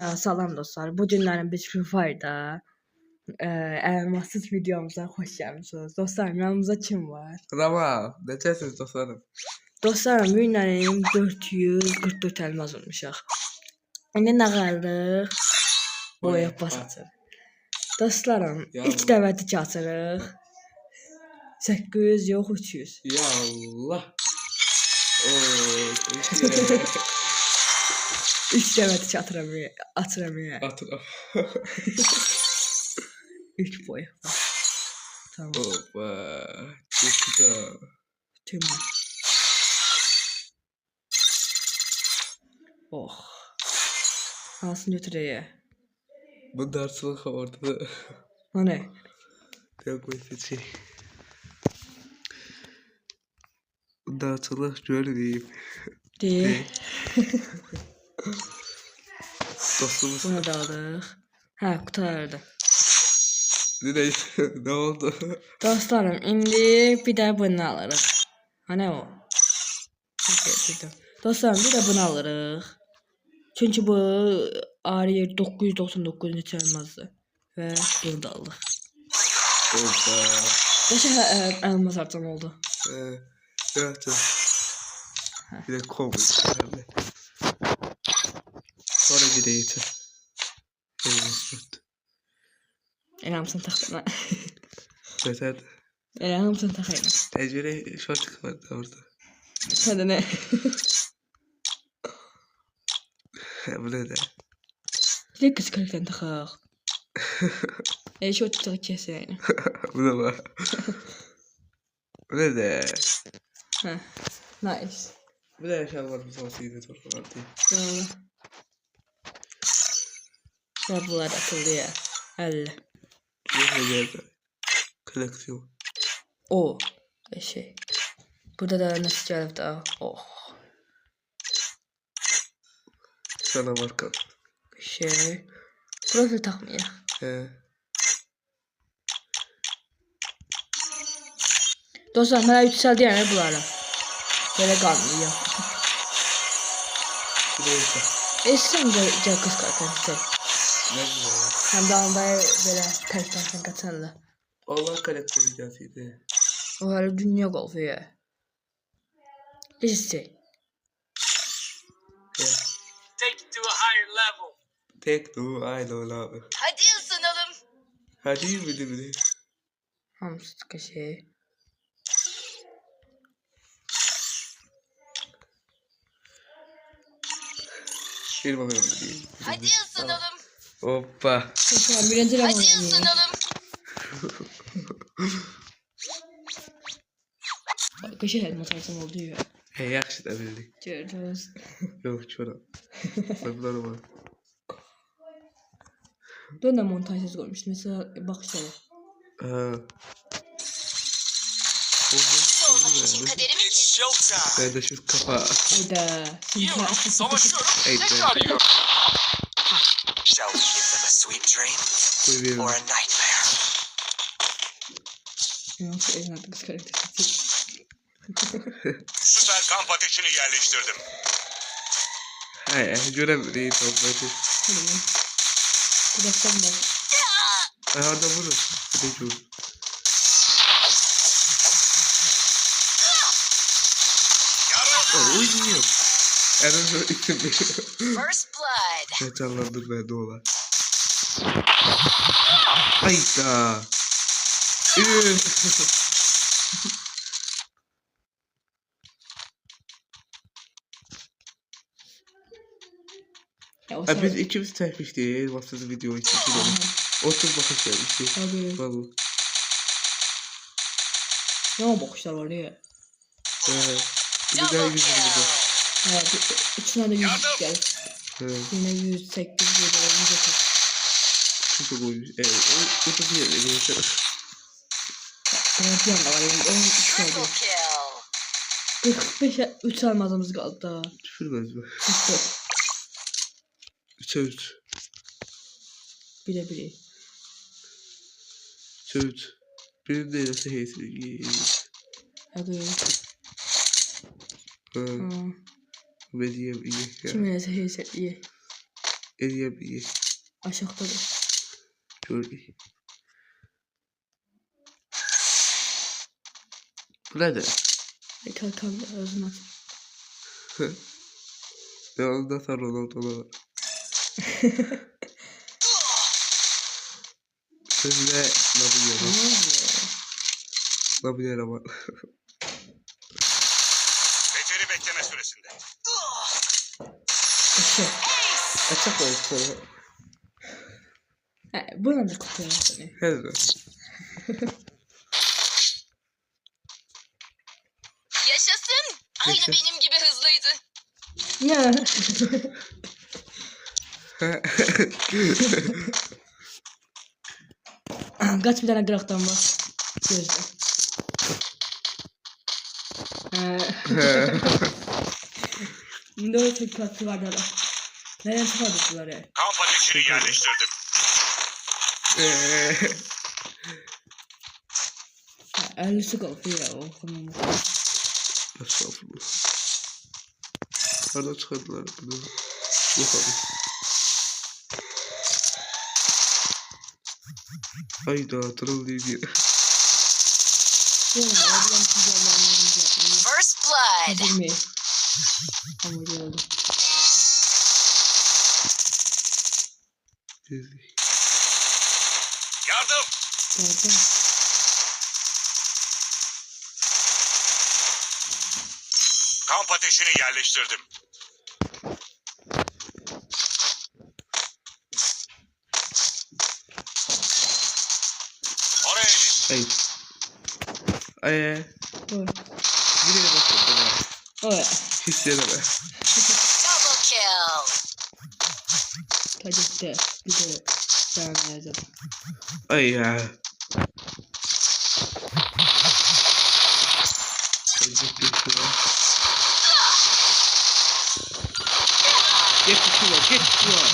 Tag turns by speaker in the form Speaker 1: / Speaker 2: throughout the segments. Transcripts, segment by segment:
Speaker 1: Salam dostlar. Bu günlerin bir Free Fire'da elmassız videomuza hoş gelmişsiniz. Dostlarım yanımızda kim var?
Speaker 2: Tamam. Necəsiniz dostlarım?
Speaker 1: Dostlarım bu günlerin 444 elmas olmuşaq. İndi nə qaldı? Boya pas atır. Dostlarım ilk dəvəti açırıq. 800 yox 300.
Speaker 2: Ya Allah.
Speaker 1: İlk dəvəti açıram.
Speaker 2: Atıram.
Speaker 1: İlk boya. Tamam.
Speaker 2: Hoppa. Çok güzel.
Speaker 1: Tamam. Oh. Hansını götüreyim?
Speaker 2: Bu derslik ortada.
Speaker 1: O ne?
Speaker 2: Yok bir şey. Bu derslik görmeyeyim.
Speaker 1: Değil.
Speaker 2: Dostumuz.
Speaker 1: Bunu da aldık. Ha kurtardı.
Speaker 2: Ne oldu?
Speaker 1: Dostlarım indi bir de bunu alırıq. Ha ne o? Dostlarım bir de bunu alırıq. Çünkü bu Ariel 999 elmasdı. Ve bunu da aldık.
Speaker 2: Hoppa.
Speaker 1: Kaç elmas harcam oldu?
Speaker 2: Evet. Bir de komik. Sonra gideyim.
Speaker 1: Elhamsın taxtına.
Speaker 2: Mesela
Speaker 1: Elhamsın taxayım.
Speaker 2: tecrübe şort vardı orada.
Speaker 1: Hadi ne?
Speaker 2: Bu ne de?
Speaker 1: Bir kız karakterini taxaq. Şu tutuq kes yani.
Speaker 2: Bu da var. Bu ne de?
Speaker 1: Ha. Nice.
Speaker 2: Bu da yaşanlarımız olsaydı torbalar değil.
Speaker 1: Doğru. Ve bunlar atıldı ya. 50.
Speaker 2: Bu geldi. Koleksiyon.
Speaker 1: O. Şey. Burada da nasıl geldi daha? Oh.
Speaker 2: Sana marka.
Speaker 1: Şey. Profil takmıyor. Dostlar mənə yüksəldi yəni bunlara. Belə qalmıyor.
Speaker 2: Neyse.
Speaker 1: Esin də qız qartası.
Speaker 2: Ne bu ya?
Speaker 1: Həm də anda belə tərkdən qaçanlar.
Speaker 2: Allah koleksiyon gelseydi.
Speaker 1: O hələ dünya qolfu ya. Liste.
Speaker 3: Take it to a higher level.
Speaker 2: Tek doğu aynen abi.
Speaker 3: Hadi ısınalım.
Speaker 2: Hadi bili.
Speaker 1: Hamısı tıka şey.
Speaker 2: Bir bakalım değil.
Speaker 3: Hadi ısınalım.
Speaker 2: Hoppa.
Speaker 1: Dostlar birinci
Speaker 3: Hadi
Speaker 1: level
Speaker 3: ısınalım.
Speaker 1: Kaşı elmas harcam oldu ya.
Speaker 2: Yaxşı da bildik.
Speaker 1: Gördünüz.
Speaker 2: Yok çoram. Sabırlar var.
Speaker 1: Dön de montajsız koymuştum. Mesela bakışları.
Speaker 3: Olmak için kaderim için.
Speaker 2: Ben de şu kafa.
Speaker 1: Hayda.
Speaker 3: Yok, savaşıyorum.
Speaker 2: Hayda.
Speaker 3: Tekrar yiyorum. Shall we give them a sweet dream
Speaker 2: Koyuyorum.
Speaker 3: or a nightmare?
Speaker 1: Nasıl elin adı kız karakteri.
Speaker 4: Süper kamp ateşini yerleştirdim.
Speaker 2: Hayır, göremedim topladı.
Speaker 1: Hadi lan. Kulaktan bak.
Speaker 2: Orada vurun. Bir de vur. Uyuyor. Erol isim
Speaker 3: First blood.
Speaker 2: Heyecanlandır ben de ola. Hayda.
Speaker 1: Ya o
Speaker 2: Biz ikimiz çekmiştik. Vasıfsız video için. Otur bakış gelmiştik.
Speaker 1: Abi.
Speaker 2: Vallahi.
Speaker 1: Ne bakışlar var ya.
Speaker 2: Bir de daha yüzümüzde.
Speaker 1: Ha, içine de 100 gel. Yine 108 ya da 130.
Speaker 2: Çok koymuş. O da bir yere geçer.
Speaker 1: Garanti yanında var yani. 13
Speaker 3: Triple
Speaker 1: kaldı.
Speaker 3: kill.
Speaker 1: 45'e 3 almadığımız kaldı daha.
Speaker 2: Düşürmez mi?
Speaker 1: 44.
Speaker 2: 3'e 3.
Speaker 1: Bire bire.
Speaker 2: 3'e 3. Benim de nasıl heyesi.
Speaker 1: Hadi.
Speaker 2: Ben diyeyim iyi.
Speaker 1: Kim neyse heyse iyi.
Speaker 2: Eriyemeyi
Speaker 1: Aşağıdadır.
Speaker 2: gördük. Bu nedir?
Speaker 1: Kalkan ağzına.
Speaker 2: Yanında sen Ronaldo'na var. Sözüne Nabilya'na. Nabilya'na var.
Speaker 4: Beceri bekleme süresinde.
Speaker 2: Açık var sonra.
Speaker 1: Buna da kutuya seni.
Speaker 2: Her zaman.
Speaker 5: Yaşasın. Aynı
Speaker 2: Yaşasın.
Speaker 5: benim gibi hızlıydı.
Speaker 1: Ya. Kaç bir tane graktan var. Gözde. Ne öyle katı var da. Nereye çıkardılar ya?
Speaker 4: Kamp ateşini yerleştirdim.
Speaker 1: 50'si kaldı ya o kanalda.
Speaker 2: Estağfurullah. Nereden çıkardılar bunu? Yok abi. Hayda trolleydi.
Speaker 1: Böyle ablam güzellerden
Speaker 5: First blood.
Speaker 1: Girmeyi. Ama geldi.
Speaker 4: Yardım.
Speaker 1: Geldim.
Speaker 4: Kamp ateşini yerleştirdim. Oraya in.
Speaker 2: Hey. Ay.
Speaker 1: Dur.
Speaker 2: Nereye bakıyorsun?
Speaker 1: Oya.
Speaker 2: Hislerime.
Speaker 5: Double kill.
Speaker 1: Kaçıktı. Bir de beğenmeyeceğim.
Speaker 2: Ay ya. Geç şuna, geç şuna.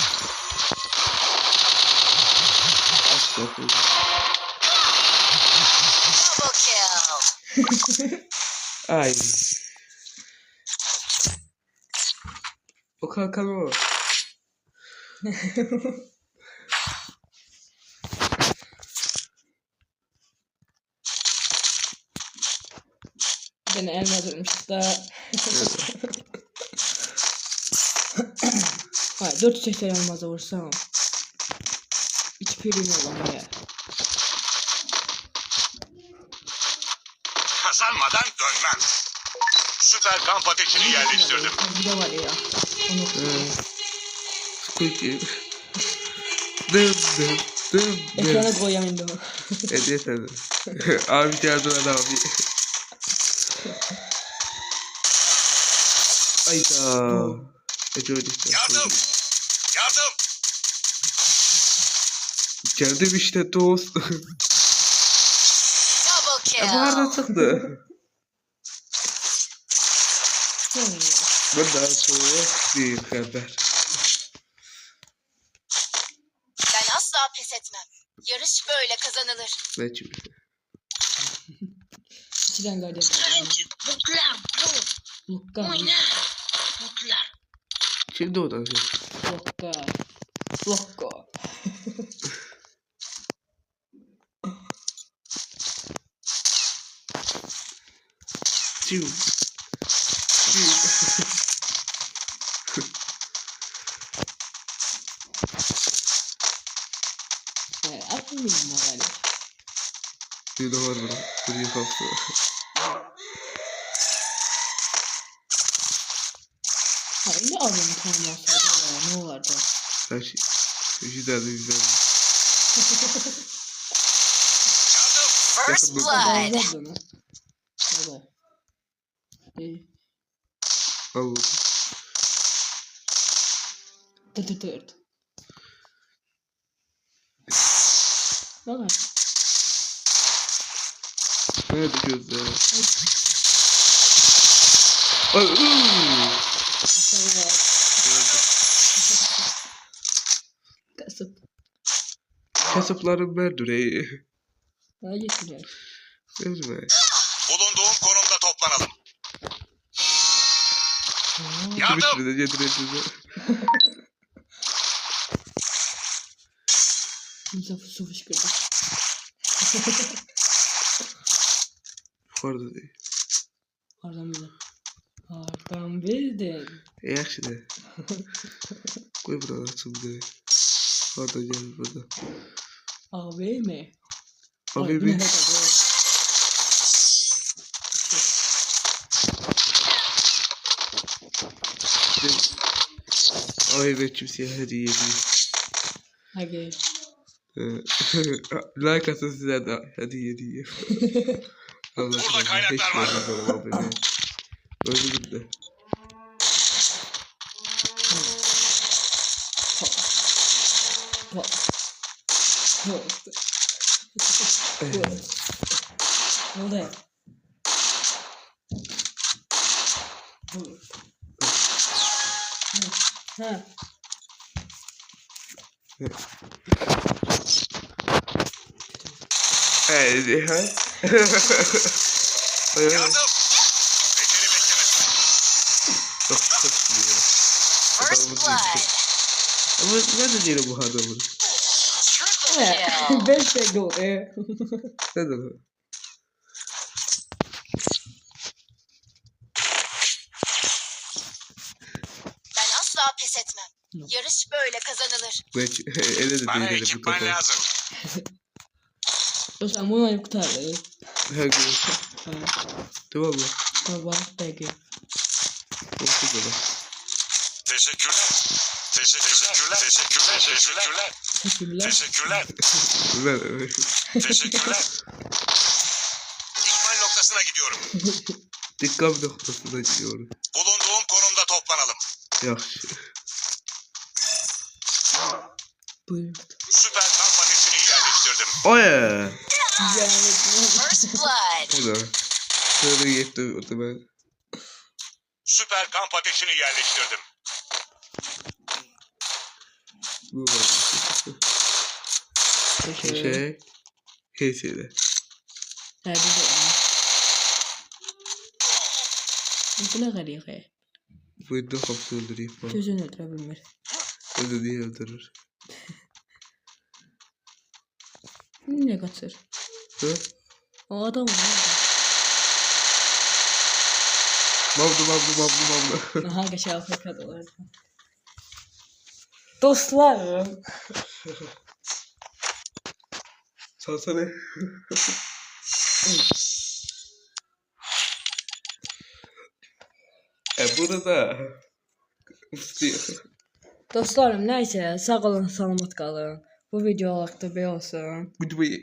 Speaker 2: Estağfurullah.
Speaker 5: Double kill.
Speaker 2: Ay. O kalkan o.
Speaker 1: Bir tane elma durmuş da. Hayır 480 elmaz vursam. 2 prim olan ya.
Speaker 4: Kazanmadan dönmem. Süper kamp ateşini yerleştirdim.
Speaker 1: Bir de var ya. Onu
Speaker 2: Squid Game. Dım dım dım dım.
Speaker 1: ekrana koyayım onu.
Speaker 2: Hediye sana. Abi yardım abi. Ayda. Ece öyle
Speaker 4: Yardım. Yardım.
Speaker 2: Geldim işte dost.
Speaker 5: Double
Speaker 2: Bu arada
Speaker 5: kill.
Speaker 2: çıktı. Bundan sonra bir haber.
Speaker 5: Ben asla pes etmem. Yarış böyle kazanılır.
Speaker 2: Ne gibi?
Speaker 1: İçiden gayret. Lukka.
Speaker 2: Şimdi o da.
Speaker 1: Lukka. Lukka.
Speaker 2: Ciu. Ciu.
Speaker 1: Atmayayım morali.
Speaker 2: Bir de var burada. Bir kapsı.
Speaker 1: Ha ne alayım tamam olsaydı ya ne olardı?
Speaker 2: Her şey. Güzel güzel.
Speaker 5: First blood.
Speaker 1: Olmaz mı? Olur. İyi.
Speaker 2: Al.
Speaker 1: Tırt. Ne var?
Speaker 2: Nerede gözler? Ay.
Speaker 1: Aşağıya var. Kasıp.
Speaker 2: Kasıpların merdüreyi.
Speaker 1: Daha getiriyor.
Speaker 2: Sevme.
Speaker 4: Bulunduğum konumda toplanalım.
Speaker 2: Kimi
Speaker 4: Yardım.
Speaker 2: kimi de yedireceğiz.
Speaker 1: Kimse su fışkırdı.
Speaker 2: Yukarıda değil.
Speaker 1: Oradan bildin. Oradan bildin.
Speaker 2: Yaxşı de. Koy buralar açıldı. Orada gel burada.
Speaker 1: Abi mi?
Speaker 2: Abi
Speaker 1: Ay,
Speaker 2: bir
Speaker 1: ne kadar.
Speaker 2: Ay be kimseye hediye değil.
Speaker 1: Hadi.
Speaker 2: Like atın size de hediye değil.
Speaker 4: Burada kaynaklar var.
Speaker 2: Öldürdüm de.
Speaker 1: Hop. Hop. Ne oldu ya? Ha.
Speaker 2: Evet.
Speaker 4: Yardım. Beceri beklemesi.
Speaker 2: Çok güzel.
Speaker 5: First blood.
Speaker 2: Ama ben de değilim bu adamın.
Speaker 5: Triple kill.
Speaker 1: 5 dakika oldu.
Speaker 2: Ne de bu?
Speaker 5: Ben asla pes etmem. Yarış böyle kazanılır.
Speaker 2: Ben ele de
Speaker 4: Bana
Speaker 2: değilim bu
Speaker 4: ekipman
Speaker 2: kafa.
Speaker 4: lazım.
Speaker 1: O zaman bunu ayıp kurtardı.
Speaker 2: Her gün. Tamam mı?
Speaker 1: Baba peki.
Speaker 2: Olsun böyle.
Speaker 4: Teşekkürler. Teşekkürler. Teşekkürler. Teşekkürler.
Speaker 1: Teşekkürler.
Speaker 4: Teşekkürler. Teşekkürler. İkmal noktasına gidiyorum.
Speaker 2: Dikkat noktasına gidiyorum.
Speaker 4: Bulunduğum konumda toplanalım.
Speaker 2: Yaxşı.
Speaker 1: Buyurun.
Speaker 4: Süper kamp ateşini yerleştirdim.
Speaker 2: Oye.
Speaker 5: First blood.
Speaker 2: O da. Şöyle yetti o da ben.
Speaker 4: Süper kamp ateşini yerleştirdim.
Speaker 2: Bu var.
Speaker 1: Teşekkür.
Speaker 2: Şey. Heyseyle.
Speaker 1: Tabii de. Bu ne kadar ya?
Speaker 2: Bu da kapı öldüreyim falan.
Speaker 1: Gözünü öldürebilmez.
Speaker 2: O da diye öldürür.
Speaker 1: Ne kaçır?
Speaker 2: Ha?
Speaker 1: O adam var.
Speaker 2: Mamdu.
Speaker 1: Aha geçen Afrika'da vardı. Dostlar.
Speaker 2: Salsana. Burada.
Speaker 1: Dostlarım neyse sağ olun, salamat kalın. Bu video hakkında bir olsun.
Speaker 2: Goodbye.